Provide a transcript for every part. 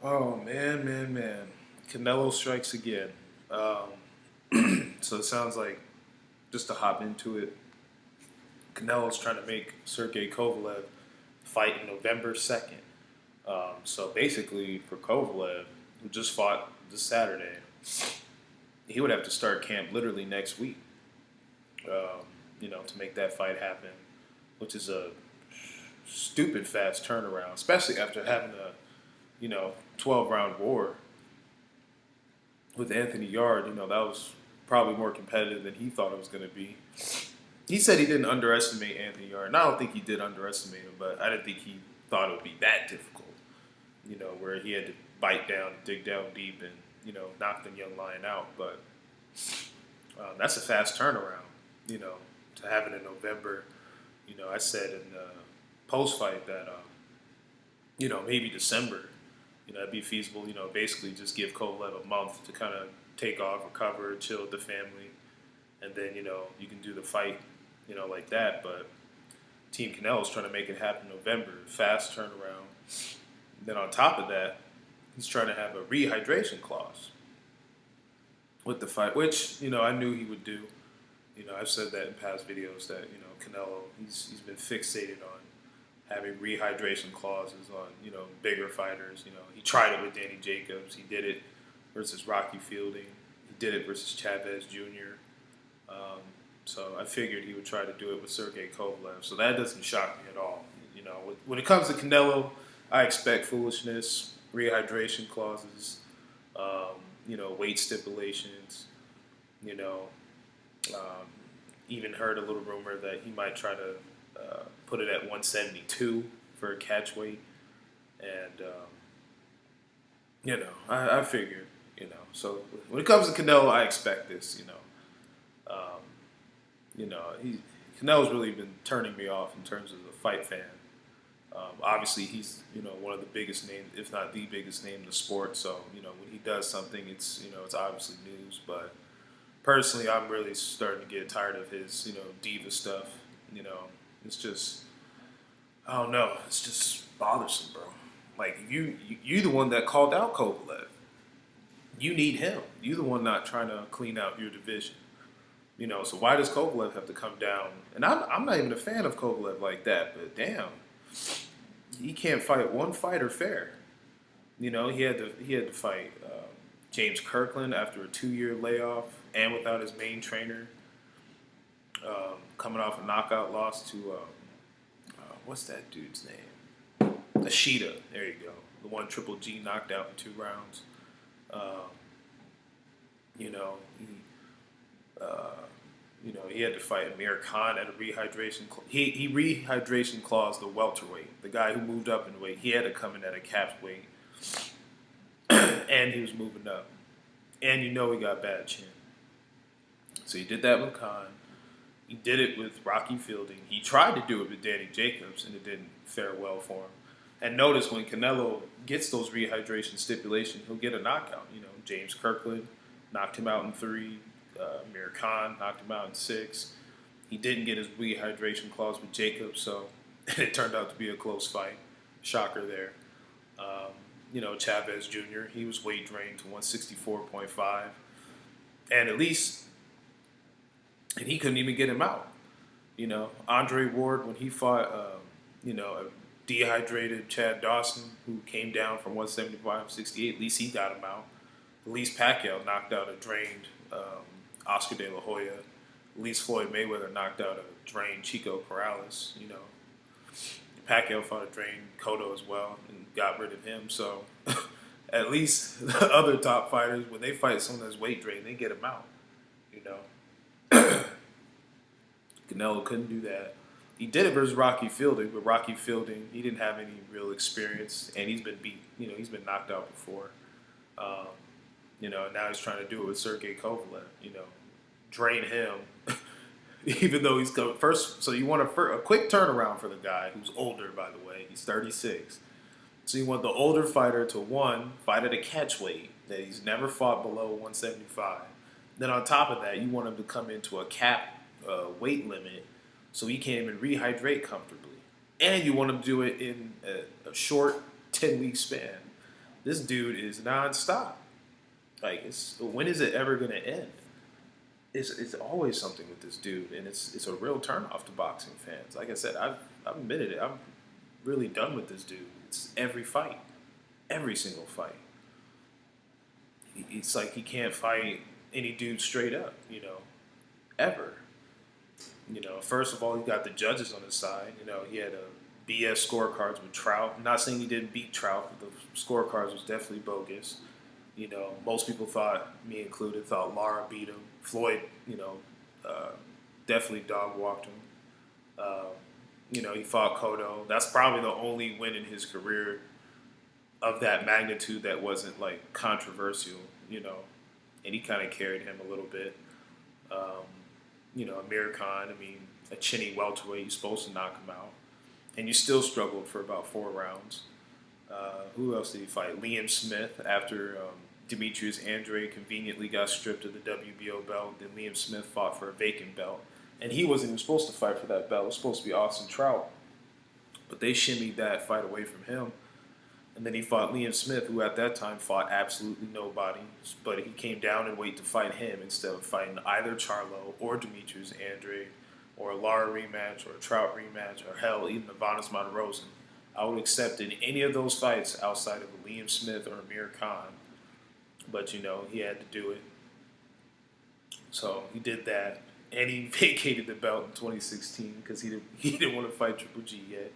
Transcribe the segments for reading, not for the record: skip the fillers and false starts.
Oh man. Canelo strikes again. So it sounds like just to hop into it, Canelo's trying to make Sergey Kovalev fight in November 2nd. So basically, for Kovalev, who just fought this Saturday, he would have to start camp literally next week. To make that fight happen, which is a stupid fast turnaround, especially after having a 12 round war with Anthony Yard. That was probably more competitive than he thought it was going to be. He said he didn't underestimate Anthony Yard, and I don't think he did underestimate him, but I didn't think he thought it would be that difficult. Where he had to bite down and dig down deep and knock the young lion out. But that's a fast turnaround. To have it in November. I said in the post fight that maybe December. It'd be feasible. Basically just give Kovalev a month to kind of take off, recover, chill with the family, and then you can do the fight. Like that. But Team Canelo's trying to make it happen in November. Fast turnaround. Then on top of that, he's trying to have a rehydration clause with the fight, which I knew he would do. I've said that in past videos that Canelo he's been fixated on having rehydration clauses on bigger fighters. He tried it with Danny Jacobs. He did it versus Rocky Fielding. He did it versus Chavez Jr. So I figured he would try to do it with Sergey Kovalev. So that doesn't shock me at all. When it comes to Canelo, I expect foolishness, rehydration clauses, weight stipulations. You know, um, even heard a little rumor that he might try to put it at 172 for a catch weight, and I figured. So when it comes to Canelo, I expect this. Um, he Canelo's really been turning me off in terms of the fight fan. Obviously, he's one of the biggest names, if not the biggest name in the sport. So when he does something, it's obviously news. But personally, I'm really starting to get tired of his diva stuff. It's just I don't know. It's just bothersome, bro. Like you the one that called out Kovalev. You need him. You the one not trying to clean out your division. So why does Kovalev have to come down? And I'm not even a fan of Kovalev like that. But damn, he can't fight one fighter fair. He had to fight James Kirkland after a 2-year layoff and without his main trainer, coming off a knockout loss to what's that dude's name? Ashita. There you go. The one Triple G knocked out in 2 rounds. Um, you know he. Uh, he had to fight Amir Khan at a rehydration. He rehydration clause the welterweight, the guy who moved up in weight. He had to come in at a capped weight, and he was moving up. And he got bad chin. So he did that with Khan. He did it with Rocky Fielding. He tried to do it with Danny Jacobs, and it didn't fare well for him. And notice when Canelo gets those rehydration stipulations, he'll get a knockout. James Kirkland knocked him out in 3. Amir Khan knocked him out in 6. He didn't get his rehydration clause with Jacobs, so it turned out to be a close fight. Shocker there. Chavez Jr., he was weight drained to 164.5. And and he couldn't even get him out. Andre Ward, when he fought, a dehydrated Chad Dawson, who came down from 175 to 68, at least he got him out. At least Pacquiao knocked out a drained Oscar De La Hoya. At least Floyd Mayweather knocked out a drained Chico Corrales. Pacquiao fought a drained Cotto as well and got rid of him. So at least the other top fighters, when they fight someone that's weight drained, they get him out. You know, Canelo couldn't do that. He did it versus Rocky Fielding, but Rocky Fielding, he didn't have any real experience, and he's been beat. He's been knocked out before. Um, now he's trying to do it with Sergey Kovalev. Drain him, even though he's come first. So you want a quick turnaround for the guy who's older, by the way. He's 36. So you want the older fighter to fight at a catch weight that he's never fought below 175. Then on top of that, you want him to come into a cap weight limit so he can even rehydrate comfortably. And you want him to do it in a short 10-week span. This dude is nonstop. Like, when is it ever going to end? It's always something with this dude, and it's a real turnoff to boxing fans. Like I said, I've admitted it. I'm really done with this dude. It's every fight, every single fight. It's like he can't fight any dude straight up, ever. First of all, he got the judges on his side. He had BS scorecards with Trout. I'm not saying he didn't beat Trout, but the scorecards was definitely bogus. Most people thought, me included, thought Lara beat him. Floyd, definitely dog walked him. He fought Cotto. That's probably the only win in his career of that magnitude that wasn't like controversial, and he kind of carried him a little bit. Amir Khan, a chinny welterweight, you're supposed to knock him out. And you still struggled for about 4 rounds. Who else did he fight? Liam Smith, after Demetrius Andre conveniently got stripped of the WBO belt. Then Liam Smith fought for a vacant belt. And he wasn't even supposed to fight for that belt. It was supposed to be Austin Trout. But they shimmied that fight away from him. And then he fought Liam Smith, who at that time fought absolutely nobody. But he came down and waited to fight him instead of fighting either Charlo or Demetrius Andre or a Lara rematch or a Trout rematch or hell, even Ivanis Monterosen. I would accept in any of those fights outside of Liam Smith or Amir Khan. But, he had to do it. So he did that. And he vacated the belt in 2016 because he didn't want to fight Triple G yet.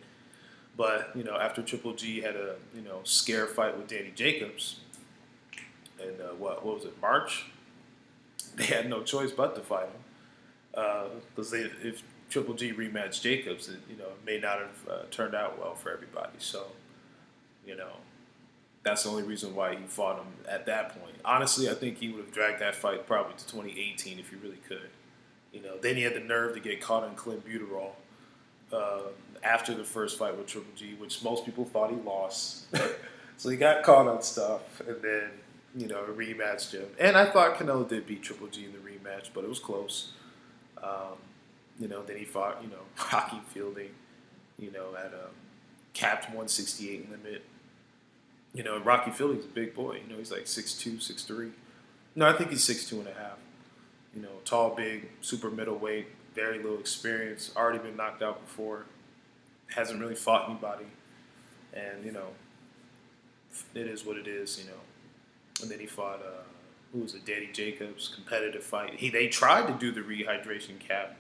But, after Triple G had a, scare fight with Danny Jacobs, and what was it, March? They had no choice but to fight him. Because if Triple G rematched Jacobs, it may not have turned out well for everybody. So, that's the only reason why he fought him at that point. Honestly, I think he would have dragged that fight probably to 2018 if he really could. Then he had the nerve to get caught on clenbuterol after the first fight with Triple G, which most people thought he lost. So he got caught on stuff, and then, rematched him. And I thought Canelo did beat Triple G in the rematch, but it was close. Then he fought, Rocky Fielding, at a capped 168 limit. Rocky Fielding's a big boy. He's like 6'2", 6'3". No, I think he's 6'2 and a half. Tall, big, super middleweight, very little experience, already been knocked out before, hasn't really fought anybody. And, it is what it is, And then he fought, who was it, Danny Jacobs, competitive fight. They tried to do the rehydration cap,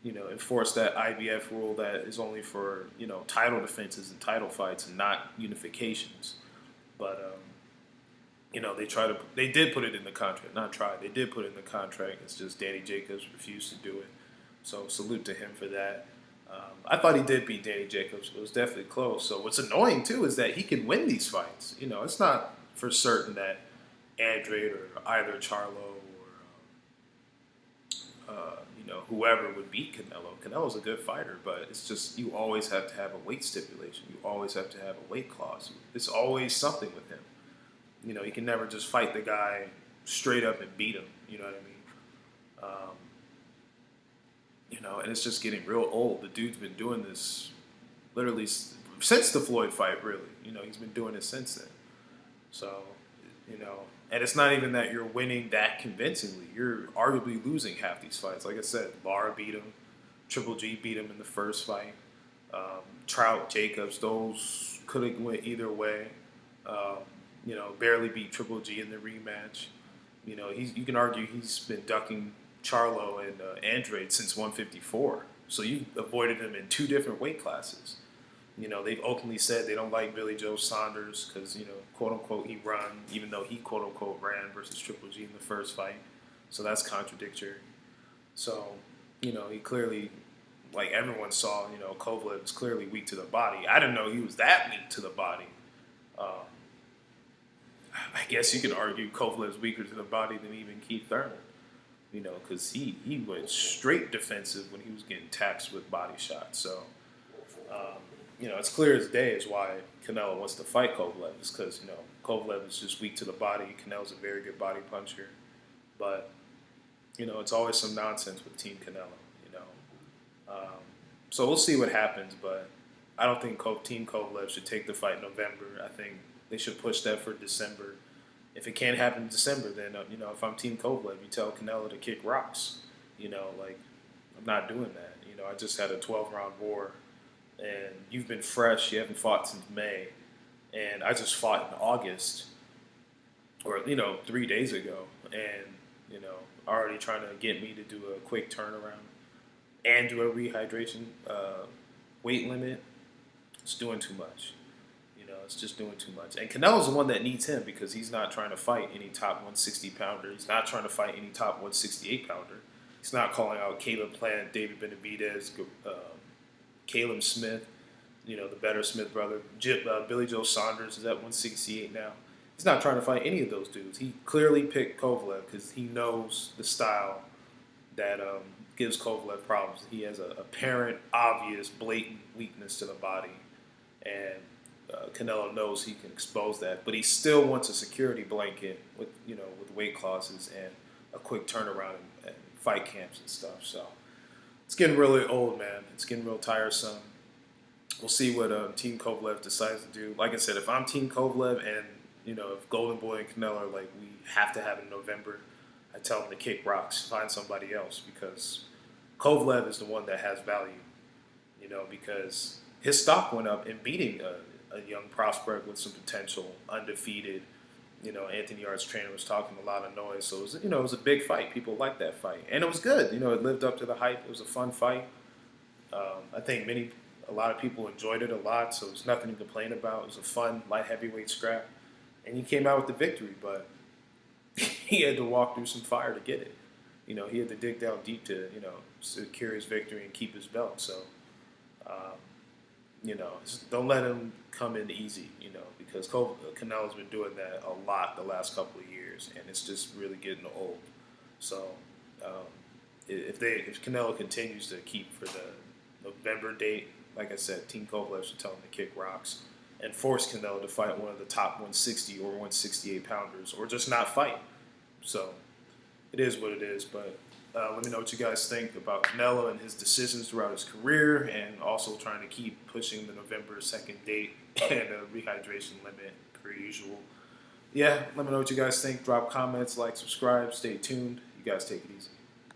enforce that IBF rule that is only for, title defenses and title fights and not unifications. But, they did put it in the contract. Not try. They did put it in the contract. It's just Danny Jacobs refused to do it. So salute to him for that. I thought he did beat Danny Jacobs. It was definitely close. So what's annoying, too, is that he can win these fights. It's not for certain that Andrade or either Charlo or, whoever would beat Canelo. Canelo's a good fighter, but it's just you always have to have a weight stipulation. You always have to have a weight clause. It's always something with him. You can never just fight the guy straight up and beat him. You know what I mean? And it's just getting real old. The dude's been doing this literally since the Floyd fight, really. He's been doing it since then. So, and it's not even that you're winning that convincingly. You're arguably losing half these fights. Like I said, Lara beat him. Triple G beat him in the first fight. Trout, Jacobs, those could have went either way. Barely beat Triple G in the rematch. You can argue he's been ducking Charlo and Andrade since 154. So you avoided him in 2 different weight classes. They've openly said they don't like Billy Joe Saunders because, quote unquote, he run, even though he quote unquote ran versus Triple G in the first fight. So that's contradictory. So, he clearly, like everyone saw, Kovalev was clearly weak to the body. I didn't know he was that weak to the body. I guess you could argue Kovalev's weaker to the body than even Keith Thurman, because he went straight defensive when he was getting taxed with body shots. So, it's clear as day is why Canelo wants to fight Kovalev. It's because, Kovalev is just weak to the body. Canelo's a very good body puncher. But, it's always some nonsense with Team Canelo, So we'll see what happens, but I don't think Team Kovalev should take the fight in November. I think they should push that for December. If it can't happen in December, then if I'm Team Kovalev, you tell Canelo to kick rocks. Like I'm not doing that. I just had a 12-round war, and you've been fresh. You haven't fought since May, and I just fought in August, or 3 days ago, and already trying to get me to do a quick turnaround and do a rehydration weight limit. It's doing too much. It's just doing too much. And Canelo's the one that needs him because he's not trying to fight any top 160 pounder. He's not trying to fight any top 168 pounder. He's not calling out Caleb Plant, David Benavidez, Caleb Smith, the better Smith brother. Billy Joe Saunders is at 168 now. He's not trying to fight any of those dudes. He clearly picked Kovalev because he knows the style that gives Kovalev problems. He has a apparent, obvious, blatant weakness to the body. And Canelo knows he can expose that, but he still wants a security blanket with weight clauses and a quick turnaround and fight camps and stuff. So it's getting really old, man. It's getting real tiresome. We'll see what Team Kovalev decides to do. Like I said, if I'm Team Kovalev and if Golden Boy and Canelo are like, we have to have it in November, I tell them to kick rocks, find somebody else, because Kovalev is the one that has value. Because his stock went up in beating a young prospect with some potential, undefeated. Anthony Yarde's trainer was talking a lot of noise, so it was a big fight. People liked that fight, and it was good. It lived up to the hype. It was a fun fight. I think a lot of people enjoyed it a lot, so there's nothing to complain about. It was a fun light heavyweight scrap, and he came out with the victory, but he had to walk through some fire to get it. He had to dig down deep to secure his victory and keep his belt. So. Don't let him come in easy, because Canelo's been doing that a lot the last couple of years, and it's just really getting old. So if Canelo continues to keep for the November date, like I said, Team Kovalev should tell him to kick rocks and force Canelo to fight one of the top 160 or 168 pounders, or just not fight. So it is what it is, but let me know what you guys think about Canelo and his decisions throughout his career, and also trying to keep pushing the November 2nd date and a rehydration limit per usual. Yeah, let me know what you guys think. Drop comments, like, subscribe, stay tuned. You guys take it easy.